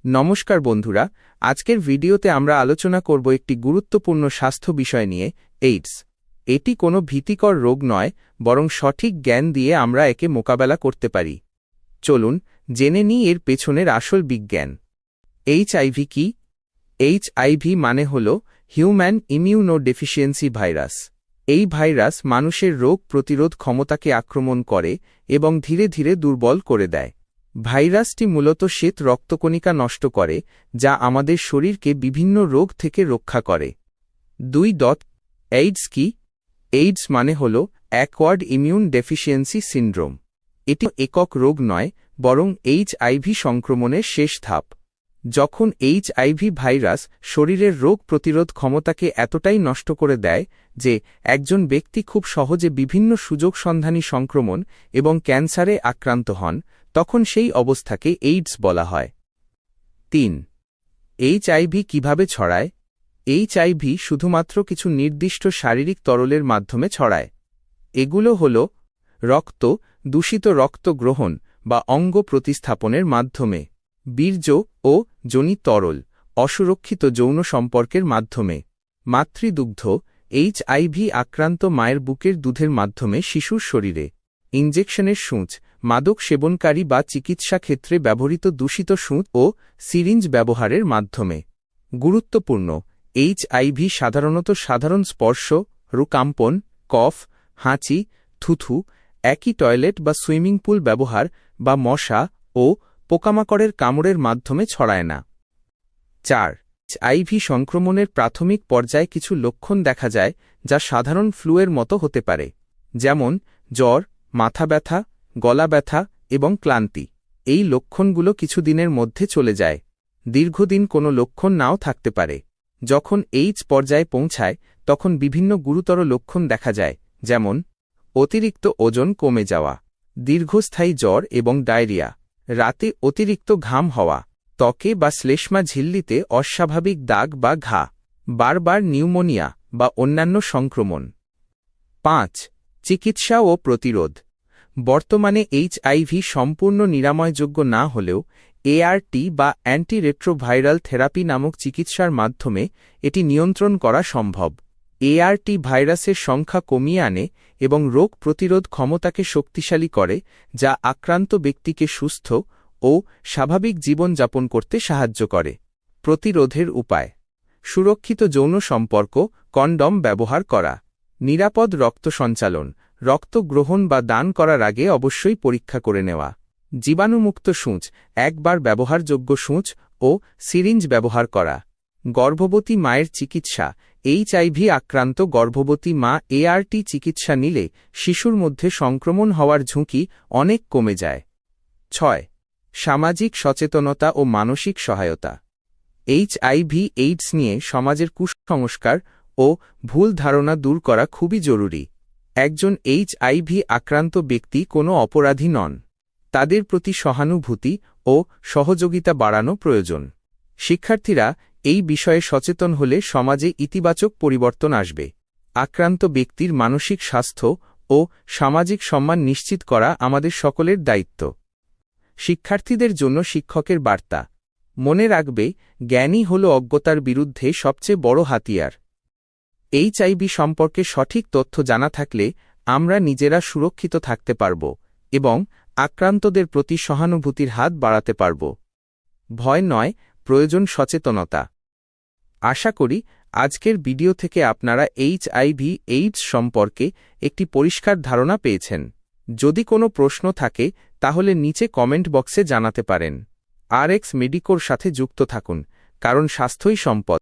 নমস্কার বন্ধুরা, আজকের ভিডিওতে আমরা আলোচনা করব একটি গুরুত্বপূর্ণ স্বাস্থ্য বিষয় নিয়ে, এইডস। এটি কোনো ভীতিকর রোগ নয়, বরং সঠিক জ্ঞান দিয়ে আমরা একে মোকাবেলা করতে পারি। চলুন জেনে নিই এর পেছনের আসল বিজ্ঞান। এইচআইভি কি? এইচআইভি মানে হল হিউম্যান ইমিউনোডেফিসিয়েন্সি ভাইরাস। এই ভাইরাস মানুষের রোগ প্রতিরোধ ক্ষমতাকে আক্রমণ করে এবং ধীরে ধীরে দুর্বল করে দেয়। ভাইরাসটি মূলত শ্বেত রক্তকণিকা নষ্ট করে, যা আমাদের শরীরকে বিভিন্ন রোগ থেকে রক্ষা করে। 2. এইডস কি? এইডস মানে হল অ্যাকোয়ার্ড ইমিউন ডেফিসিয়েন্সি সিন্ড্রোম। এটি একক রোগ নয়, বরং এইচআইভি সংক্রমণের শেষ ধাপ। যখন এইচআইভি ভাইরাস শরীরের রোগ প্রতিরোধ ক্ষমতাকে এতটাই নষ্ট করে দেয় যে একজন ব্যক্তি খুব সহজে বিভিন্ন সুযোগ সন্ধানী সংক্রমণ এবং ক্যান্সারে আক্রান্ত হন, তখন সেই অবস্থাকে এইডস বলা হয়। 3. এইচআইভি কিভাবে ছড়ায়? এইচআইভি শুধুমাত্র কিছু নির্দিষ্ট শারীরিক তরলের মাধ্যমে ছড়ায়। এগুলো হল রক্ত, দূষিত রক্ত গ্রহণ বা অঙ্গ প্রতিস্থাপনের মাধ্যমে, বীর্য ও যোনি তরল, অসুরক্ষিত যৌন সম্পর্কের মাধ্যমে, মাতৃদুগ্ধ, এইচআইভি আক্রান্ত মায়ের বুকের দুধের মাধ্যমে শিশুর শরীরে, ইনজেকশনের সূঁচ, মাদক সেবনকারী বা চিকিৎসা ক্ষেত্রে ব্যবহৃত দূষিত সূঁচ ও সিরিঞ্জ ব্যবহারের মাধ্যমে। গুরুত্বপূর্ণ, এইচআইভি সাধারণত সাধারণ স্পর্শ, রুকাম্পন, কফ, হাঁচি, থুথু, একই টয়লেট বা সুইমিং পুল ব্যবহার বা মশা ও পোকামাকড়ের কামড়ের মাধ্যমে ছড়ায় না। 4. এইচআইভি সংক্রমণের প্রাথমিক পর্যায়ে কিছু লক্ষণ দেখা যায় যা সাধারণ ফ্লুয়ের মতো হতে পারে, যেমন জ্বর, মাথা ব্যথা, গলা ব্যথা এবং ক্লান্তি। এই লক্ষণগুলো কিছুদিনের মধ্যে চলে যায়। দীর্ঘদিন কোনো লক্ষণ নাও থাকতে পারে। যখন এইডস পর্যায়ে পৌঁছায় তখন বিভিন্ন গুরুতর লক্ষণ দেখা যায়, যেমন অতিরিক্ত ওজন কমে যাওয়া, দীর্ঘস্থায়ী জ্বর এবং ডায়রিয়া, রাতে অতিরিক্ত ঘাম হওয়া, ত্বকে বা শ্লেষ্মা ঝিল্লিতে অস্বাভাবিক দাগ বা ঘা, বারবার নিউমোনিয়া বা অন্যান্য সংক্রমণ। 5. চিকিৎসা ও প্রতিরোধ। বর্তমানে এইচআইভি সম্পূর্ণ নিরাময়যোগ্য না হলেও এআরটি বা অ্যান্টিরেট্রোভাইরাল থেরাপি নামক চিকিৎসার মাধ্যমে এটি নিয়ন্ত্রণ করা সম্ভব। এআরটি ভাইরাসের সংখ্যা কমিয়ে আনে এবং রোগ প্রতিরোধ ক্ষমতাকে শক্তিশালী করে, যা আক্রান্ত ব্যক্তিকে সুস্থ ও স্বাভাবিক জীবনযাপন করতে সাহায্য করে। প্রতিরোধের উপায়: সুরক্ষিত যৌন সম্পর্ক, কন্ডম ব্যবহার করা, নিরাপদ রক্ত সঞ্চালন, রক্ত গ্রহণ বা দান করার আগে অবশ্যই পরীক্ষা করে নেওয়া, জীবাণুমুক্ত সূঁচ, একবার ব্যবহারযোগ্য সূঁচ ও সিরিঞ্জ ব্যবহার করা। গর্ভবতী মায়ের চিকিৎসা। এইচআইভি আক্রান্ত গর্ভবতী মা এআরটি চিকিৎসা নিলে শিশুর মধ্যে সংক্রমণ হওয়ার ঝুঁকি অনেক কমে যায়। 6. সামাজিক সচেতনতা ও মানসিক সহায়তা। এইচআইভি এইডস নিয়ে সমাজের কুসংস্কার ও ভুল ধারণা দূর করা খুবই জরুরি। একজন এইচআইভি আক্রান্ত ব্যক্তি কোনো অপরাধী নন। তাদের প্রতি সহানুভূতি ও সহযোগিতা বাড়ানো প্রয়োজন। শিক্ষার্থীরা এই বিষয়ে সচেতন হলে সমাজে ইতিবাচক পরিবর্তন আসবে। আক্রান্ত ব্যক্তির মানসিক স্বাস্থ্য ও সামাজিক সম্মান নিশ্চিত করা আমাদের সকলের দায়িত্ব। শিক্ষার্থীদের জন্য শিক্ষকের বার্তা: মনে রাখবে, জ্ঞানই হল অজ্ঞতার বিরুদ্ধে সবচেয়ে বড় হাতিয়ার। এইচআইভি সম্পর্কে সঠিক তথ্য জানা থাকলে আমরা নিজেরা সুরক্ষিত থাকতে পারব এবং আক্রান্তদের প্রতি সহানুভূতির হাত বাড়াতে পারব। ভয় নয়, প্রয়োজন সচেতনতা। আশা করি আজকের ভিডিও থেকে আপনারা এইচআইভি এইডস সম্পর্কে একটি পরিষ্কার ধারণা পেয়েছেন। যদি কোনো প্রশ্ন থাকে তাহলে নিচে কমেন্ট বক্সে জানাতে পারেন। আরএক্স মেডিকোর সাথে যুক্ত থাকুন, কারণ স্বাস্থ্যই সম্পদ।